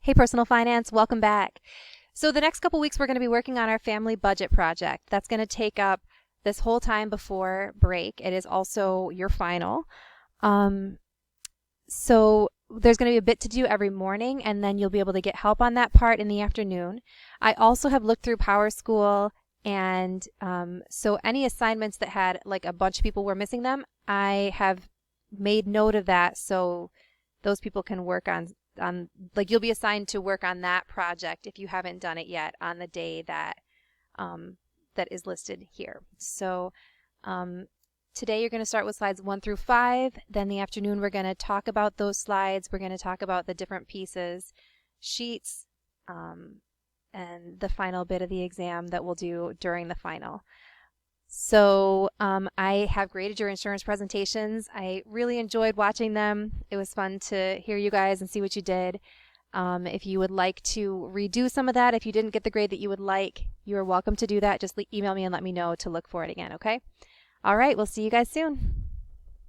Hey, Personal Finance, welcome back. So the next couple weeks, we're going to be working on our family budget project. That's going to take up this whole time before break. It is also your final. Um, so there's going to be a bit to do every morning, and then you'll be able to get help on that part in the afternoon. I also have looked through PowerSchool, and so any assignments that had like a bunch of people were missing them, I have made note of that so those people can work on like you'll be assigned to work on that project if you haven't done it yet on the day that that is listed here. So today you're going to start with slides 1 through 5. Then the afternoon we're going to talk about those slides. We're going to talk about the different pieces, sheets, and the final bit of the exam that we'll do during the final. So I have graded your insurance presentations. I really enjoyed watching them. It was fun to hear you guys and see what you did. If you would like to redo some of that, if you didn't get the grade that you would like, you are welcome to do that. Just email me and let me know to look for it again, okay? All right, we'll see you guys soon.